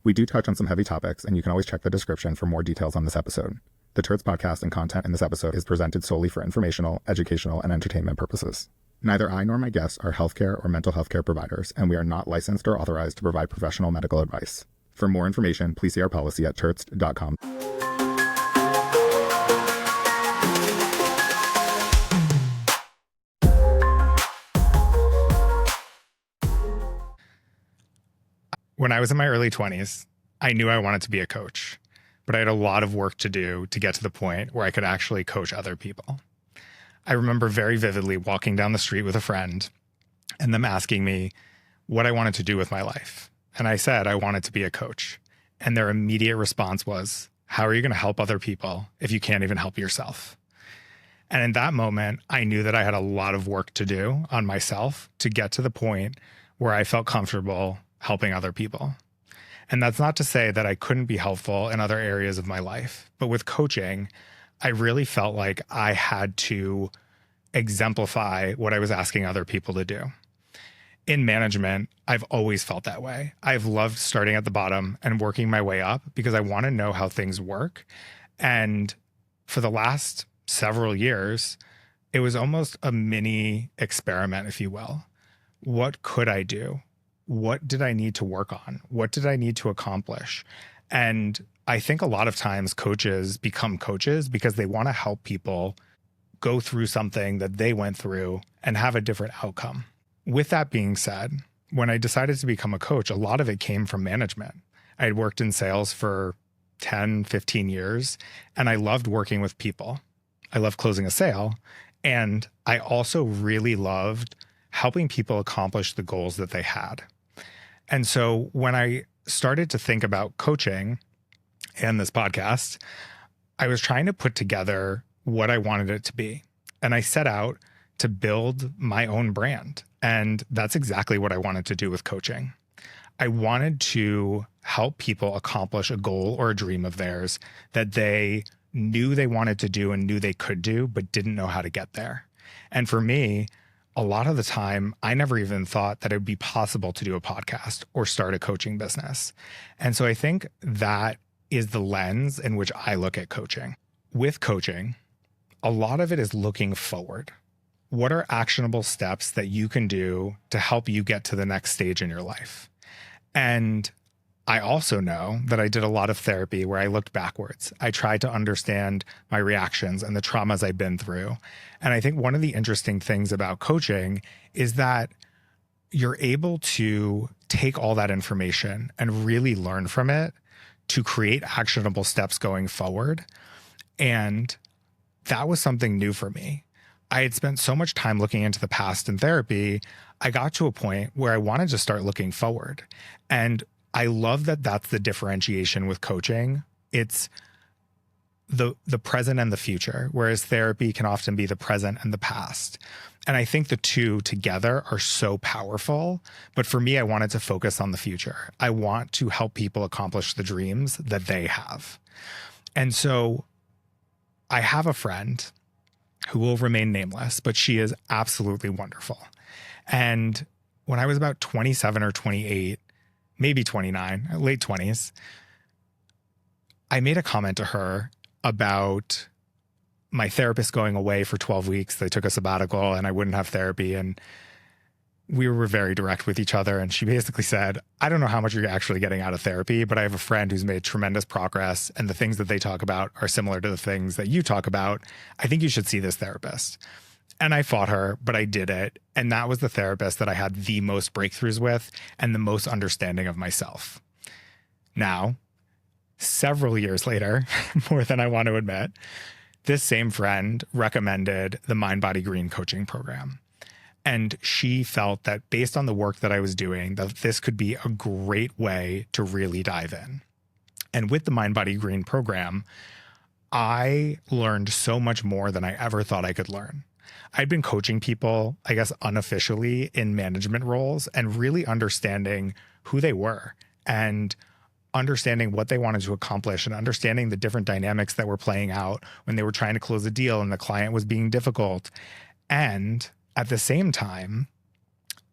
We do touch on some heavy topics, and you can always check the description for more details on this episode. The Turtzed podcast and content in this episode is presented solely for informational, educational, and entertainment purposes. Neither I nor my guests are healthcare or mental health care providers, and we are not licensed or authorized to provide professional medical advice. For more information, please see our policy at turtzed.com. When I was in my early 20s, I knew I wanted to be a coach, but I had a lot of work to do to get to the point where I could actually coach other people. I remember very vividly walking down the street with a friend and them asking me what I wanted to do with my life. And I said I wanted to be a coach. And their immediate response was, how are you going to help other people if you can't even help yourself? And in that moment, I knew that I had a lot of work to do on myself to get to the point where I felt comfortable helping other people. And that's not to say that I couldn't be helpful in other areas of my life, but with coaching, I really felt like I had to exemplify what I was asking other people to do. In management, I've always felt that way. I've loved starting at the bottom and working my way up because I want to know how things work. And for the last several years, it was almost a mini experiment, if you will. What could I do? What did I need to work on? What did I need to accomplish? And I think a lot of times coaches become coaches because they want to help people go through something that they went through and have a different outcome. With that being said, when I decided to become a coach, a lot of it came from management. I had worked in sales for 10, 15 years, and I loved working with people. I loved closing a sale. And I also really loved helping people accomplish the goals that they had. And so when I started to think about coaching and this podcast, I was trying to put together what I wanted it to be. And I set out to build my own brand. And that's exactly what I wanted to do with coaching. I wanted to help people accomplish a goal or a dream of theirs that they knew they wanted to do and knew they could do, but didn't know how to get there. And for me, a lot of the time, I never even thought that it would be possible to do a podcast or start a coaching business. And so I think that is the lens in which I look at coaching. With coaching, a lot of it is looking forward. What are actionable steps that you can do to help you get to the next stage in your life? And I also know that I did a lot of therapy where I looked backwards. I tried to understand my reactions and the traumas I've been through. And I think one of the interesting things about coaching is that you're able to take all that information and really learn from it to create actionable steps going forward. And that was something new for me. I had spent so much time looking into the past in therapy, I got to a point where I wanted to start looking forward. And I love that that's the differentiation with coaching. It's the present and the future, whereas therapy can often be the present and the past. And I think the two together are so powerful. But for me, I wanted to focus on the future. I want to help people accomplish the dreams that they have. And so I have a friend who will remain nameless, but she is absolutely wonderful. And when I was about 27 or 28, maybe 29, late 20s, I made a comment to her about my therapist going away for 12 weeks. They took a sabbatical and I wouldn't have therapy. And we were very direct with each other. And she basically said, I don't know how much you're actually getting out of therapy, but I have a friend who's made tremendous progress. And the things that they talk about are similar to the things that you talk about. I think you should see this therapist. And I fought her, but I did it. And that was the therapist that I had the most breakthroughs with and the most understanding of myself. Now, several years later, more than I want to admit, this same friend recommended the MindBodyGreen Coaching Program. And she felt that based on the work that I was doing, that this could be a great way to really dive in. And with the MindBodyGreen program, I learned so much more than I ever thought I could learn. I'd been coaching people, I guess, unofficially in management roles and really understanding who they were and understanding what they wanted to accomplish and understanding the different dynamics that were playing out when they were trying to close a deal and the client was being difficult. And at the same time,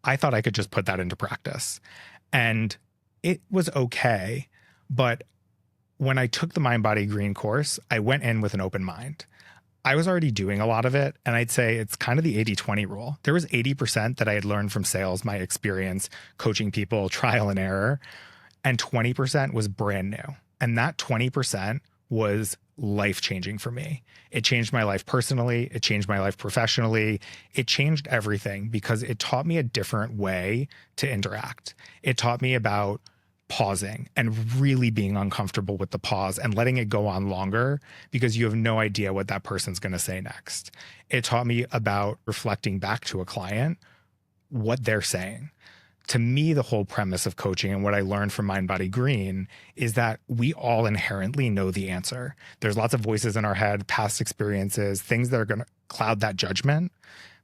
I thought I could just put that into practice. And it was okay, But when I took the MindBodyGreen course, I went in with an open mind. I was already doing a lot of it. And I'd say it's kind of the 80-20 rule. There was 80% that I had learned from sales, my experience coaching people, trial and error, and 20% was brand new. And that 20% was life-changing for me. It changed my life personally. It changed my life professionally. It changed everything because it taught me a different way to interact. It taught me about pausing and really being uncomfortable with the pause and letting it go on longer because you have no idea what that person's going to say next. It taught me about reflecting back to a client what they're saying. To me, the whole premise of coaching and what I learned from MindBodyGreen is that we all inherently know the answer. There's lots of voices in our head, past experiences, things that are going to cloud that judgment.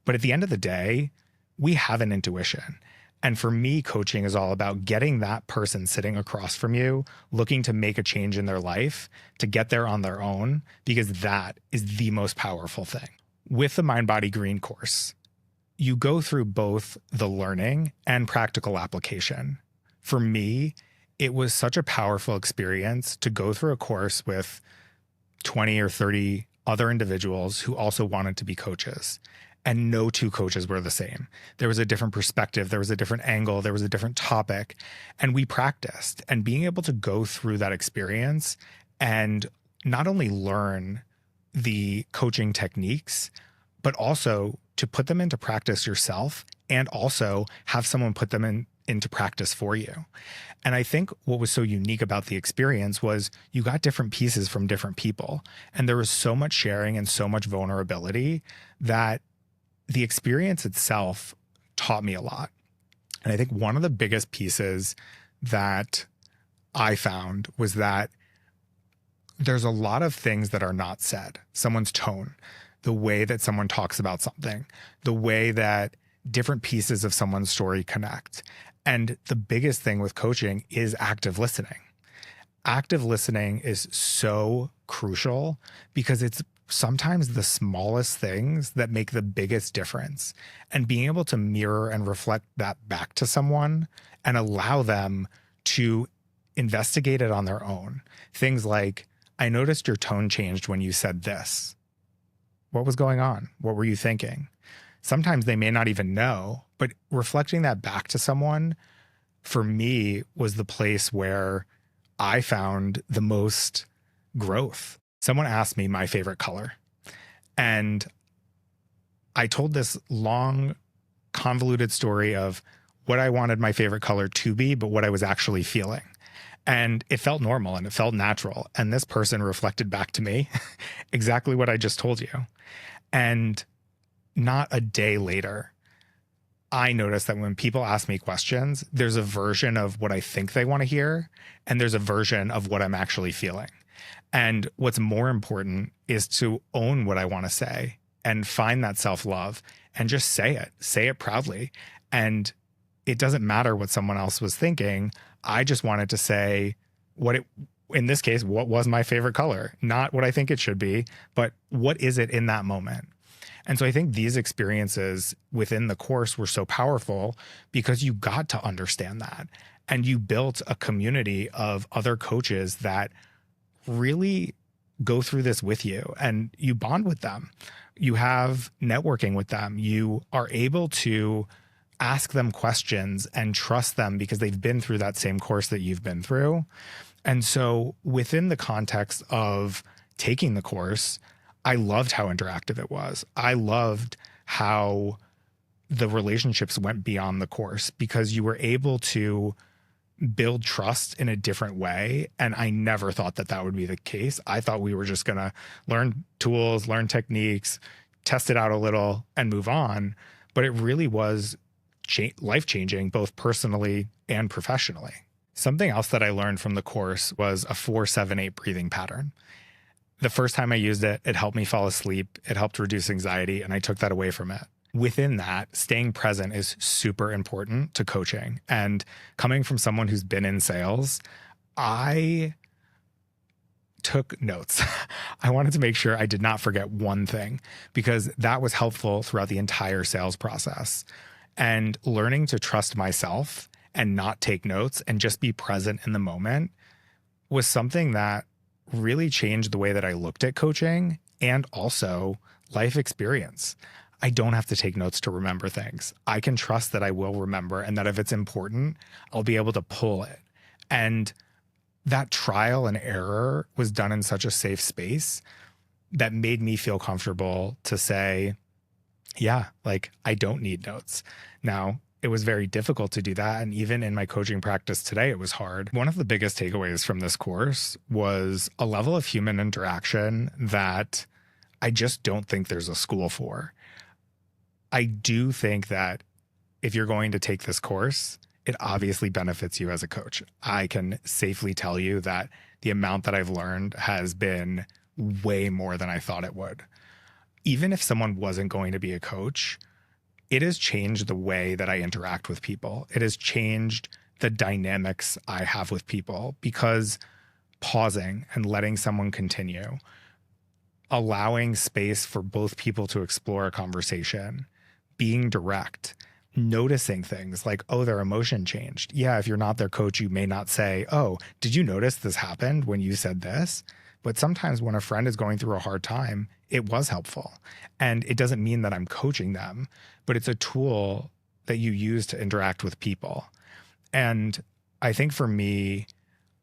But at the end of the day, we have an intuition. And for me, coaching is all about getting that person sitting across from you, looking to make a change in their life, to get there on their own, because that is the most powerful thing. With the MindBodyGreen course, you go through both the learning and practical application. For me, it was such a powerful experience to go through a course with 20 or 30 other individuals who also wanted to be coaches. And no two coaches were the same. There was a different perspective. There was a different angle. There was a different topic. And we practiced. And being able to go through that experience and not only learn the coaching techniques, but also to put them into practice yourself and also have someone put them into practice for you. And I think what was so unique about the experience was you got different pieces from different people. And there was so much sharing and so much vulnerability that the experience itself taught me a lot. And I think one of the biggest pieces that I found was that there's a lot of things that are not said. Someone's tone, the way that someone talks about something, the way that different pieces of someone's story connect. And the biggest thing with coaching is active listening. Active listening is so crucial because it's sometimes the smallest things that make the biggest difference. And being able to mirror and reflect that back to someone and allow them to investigate it on their own. Things like, I noticed your tone changed when you said this. What was going on? What were you thinking? Sometimes they may not even know, but reflecting that back to someone, for me, was the place where I found the most growth. Someone asked me my favorite color, and I told this long, convoluted story of what I wanted my favorite color to be, but what I was actually feeling. And it felt normal and it felt natural. And this person reflected back to me exactly what I just told you. And not a day later, I noticed that when people ask me questions, there's a version of what I think they want to hear, and there's a version of what I'm actually feeling. And what's more important is to own what I want to say and find that self-love and just say it proudly. And it doesn't matter what someone else was thinking. I just wanted to say in this case, what was my favorite color? Not what I think it should be, but what is it in that moment? And so I think these experiences within the course were so powerful because you got to understand that. And you built a community of other coaches that really go through this with you, and you bond with them. You have networking with them. You are able to ask them questions and trust them because they've been through that same course that you've been through. And so within the context of taking the course, I loved how interactive it was. I loved how the relationships went beyond the course because you were able to build trust in a different way. And I never thought that that would be the case. I thought we were just going to learn tools, learn techniques, test it out a little and move on. But it really was life-changing, both personally and professionally. Something else that I learned from the course was a 4-7-8 breathing pattern. The first time I used it, it helped me fall asleep. It helped reduce anxiety, and I took that away from it. Within that, staying present is super important to coaching. And coming from someone who's been in sales, I took notes. I wanted to make sure I did not forget one thing because that was helpful throughout the entire sales process. And learning to trust myself and not take notes and just be present in the moment was something that really changed the way that I looked at coaching and also life experience. I don't have to take notes to remember things. I can trust that I will remember, and that if it's important, I'll be able to pull it. And that trial and error was done in such a safe space that made me feel comfortable to say, yeah, like I don't need notes. Now, it was very difficult to do that. And even in my coaching practice today, it was hard. One of the biggest takeaways from this course was a level of human interaction that I just don't think there's a school for. I do think that if you're going to take this course, it obviously benefits you as a coach. I can safely tell you that the amount that I've learned has been way more than I thought it would. Even if someone wasn't going to be a coach, it has changed the way that I interact with people. It has changed the dynamics I have with people, because pausing and letting someone continue, allowing space for both people to explore a conversation, being direct, noticing things like, oh, their emotion changed. Yeah, if you're not their coach, you may not say, oh, did you notice this happened when you said this? But sometimes when a friend is going through a hard time, it was helpful. And it doesn't mean that I'm coaching them, but it's a tool that you use to interact with people. And I think for me,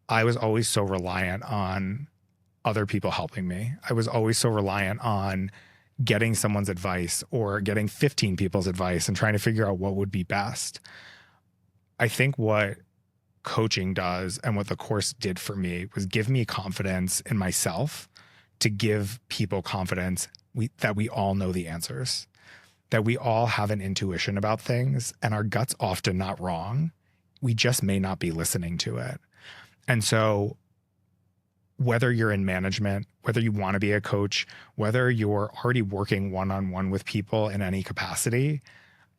I was always so reliant on other people helping me. I was always so reliant on getting someone's advice or getting 15 people's advice and trying to figure out what would be best. I think what coaching does and what the course did for me was give me confidence in myself, to give people confidence that we all know the answers, that we all have an intuition about things, and our gut's often not wrong. We just may not be listening to it. And so whether you're in management, whether you want to be a coach, whether you're already working one-on-one with people in any capacity,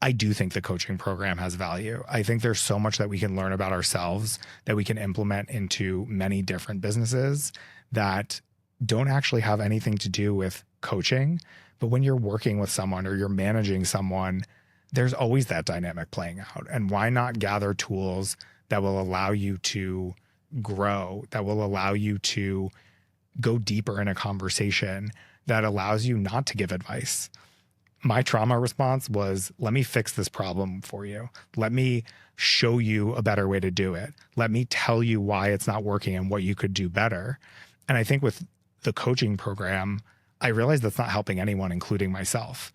I do think the coaching program has value. I think there's so much that we can learn about ourselves that we can implement into many different businesses that don't actually have anything to do with coaching. But when you're working with someone or you're managing someone, there's always that dynamic playing out. And why not gather tools that will allow you to grow, that will allow you to go deeper in a conversation, that allows you not to give advice. My trauma response was, let me fix this problem for you. Let me show you a better way to do it. Let me tell you why it's not working and what you could do better. And I think with the coaching program, I realized that's not helping anyone, including myself.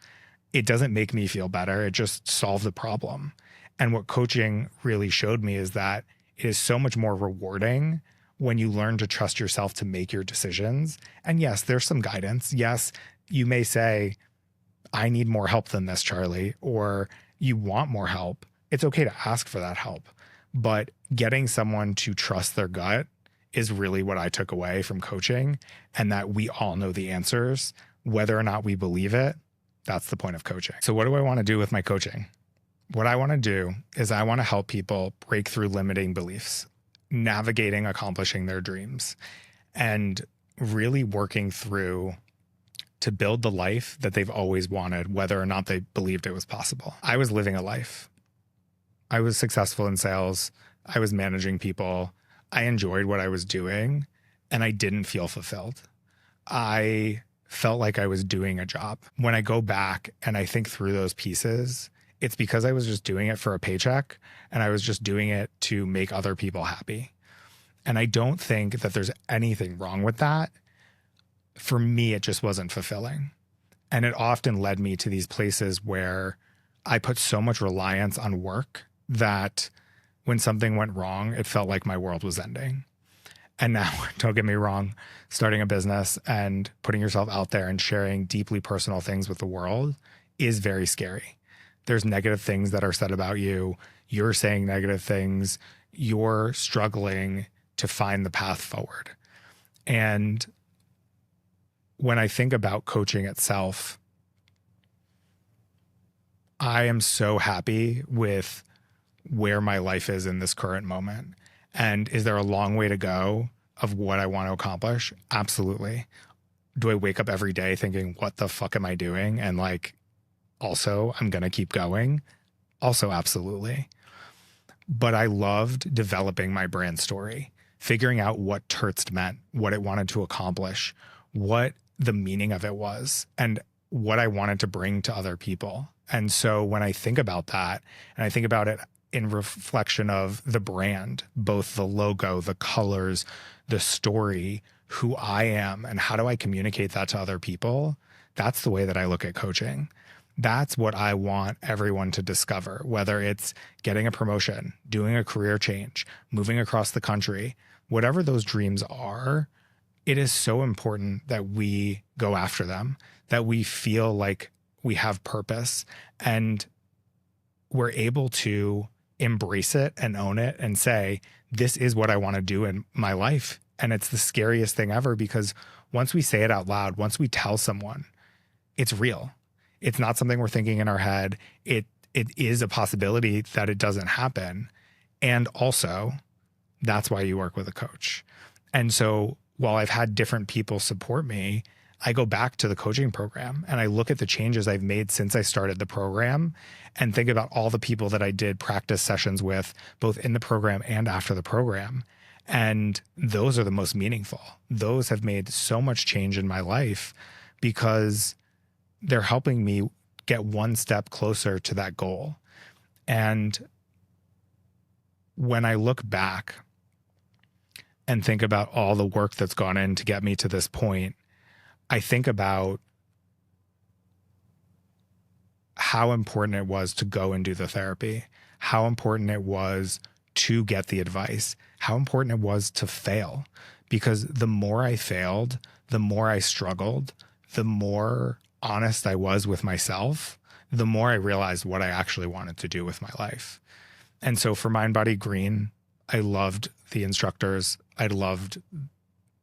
It doesn't make me feel better. It just solved the problem. And what coaching really showed me is that it is so much more rewarding when you learn to trust yourself to make your decisions. And yes, there's some guidance. Yes, you may say, I need more help than this, Charlie, or you want more help. It's okay to ask for that help. But getting someone to trust their gut is really what I took away from coaching, and that we all know the answers, whether or not we believe it. That's the point of coaching. So what do I want to do with my coaching? What I want to do is I want to help people break through limiting beliefs, navigating, accomplishing their dreams, and really working through to build the life that they've always wanted, whether or not they believed it was possible. I was living a life. I was successful in sales. I was managing people. I enjoyed what I was doing, and I didn't feel fulfilled. I felt like I was doing a job. When I go back and I think through those pieces, it's because I was just doing it for a paycheck, and I was just doing it to make other people happy. And I don't think that there's anything wrong with that. For me, it just wasn't fulfilling. And it often led me to these places where I put so much reliance on work that when something went wrong, it felt like my world was ending. And now, don't get me wrong, starting a business and putting yourself out there and sharing deeply personal things with the world is very scary. There's negative things that are said about you. You're saying negative things. You're struggling to find the path forward. And when I think about coaching itself, I am so happy with where my life is in this current moment. And is there a long way to go of what I want to accomplish? Absolutely. Do I wake up every day thinking, what the fuck am I doing? And like, also, I'm going to keep going? Also, absolutely. But I loved developing my brand story. figuring out what Turtzed meant, what it wanted to accomplish, what the meaning of it was, and what I wanted to bring to other people. And so when I think about that, and I think about it in reflection of the brand, both the logo, the colors, the story, who I am, and how do I communicate that to other people, that's the way that I look at coaching. That's what I want everyone to discover, whether it's getting a promotion, doing a career change, moving across the country, whatever those dreams are. It is so important that we go after them, that we feel like we have purpose and we're able to embrace it and own it and say, this is what I want to do in my life. And it's the scariest thing ever, because once we say it out loud, once we tell someone, it's real. It's not something we're thinking in our head. It is a possibility that it doesn't happen. And also, that's why you work with a coach. And so while I've had different people support me, I go back to the coaching program and I look at the changes I've made since I started the program and think about all the people that I did practice sessions with, both in the program and after the program. And those are the most meaningful. Those have made so much change in my life because they're helping me get one step closer to that goal. And when I look back and think about all the work that's gone in to get me to this point, I think about how important it was to go and do the therapy, how important it was to get the advice, how important it was to fail. Because the more I failed, the more I struggled, the more honest I was with myself, the more I realized what I actually wanted to do with my life. And so for MindBodyGreen, I loved the instructors. I loved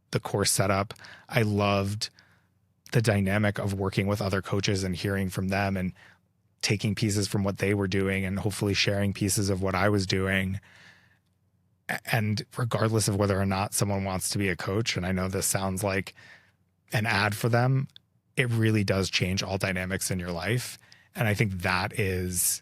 the course setup. I loved the dynamic of working with other coaches and hearing from them and taking pieces from what they were doing and hopefully sharing pieces of what I was doing. And regardless of whether or not someone wants to be a coach, and I know this sounds like an ad for them, it really does change all dynamics in your life. And I think that is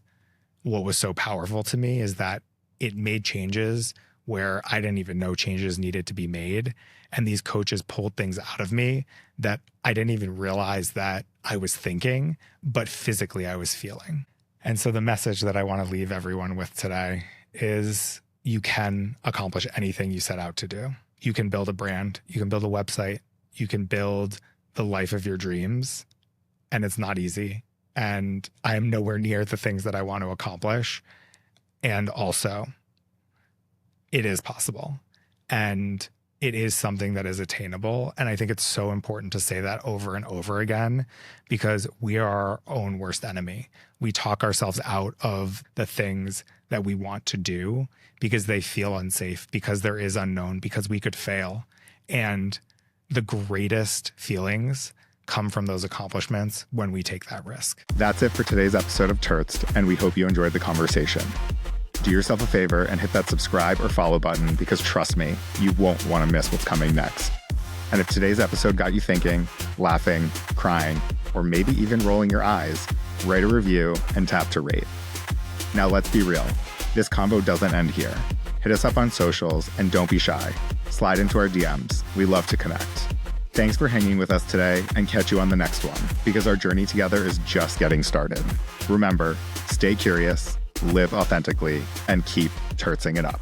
what was so powerful to me, is that it made changes where I didn't even know changes needed to be made. And these coaches pulled things out of me that I didn't even realize that I was thinking, but physically I was feeling. And so the message that I want to leave everyone with today is you can accomplish anything you set out to do. You can build a brand, you can build a website, you can build the life of your dreams, and it's not easy. And I am nowhere near the things that I want to accomplish. And also, it is possible. And it is something that is attainable. And I think it's so important to say that over and over again, because we are our own worst enemy. We talk ourselves out of the things that we want to do because they feel unsafe, because there is unknown, because we could fail. And the greatest feelings come from those accomplishments when we take that risk. That's it for today's episode of Turtzed, and we hope you enjoyed the conversation. Do yourself a favor and hit that subscribe or follow button, because trust me, you won't want to miss what's coming next. And if today's episode got you thinking, laughing, crying, or maybe even rolling your eyes, write a review and tap to rate. Now let's be real. This convo doesn't end here. Hit us up on socials and don't be shy. Slide into our DMs. We love to connect. Thanks for hanging with us today, and catch you on the next one, because our journey together is just getting started. Remember, stay curious, live authentically, and keep turtzing it up.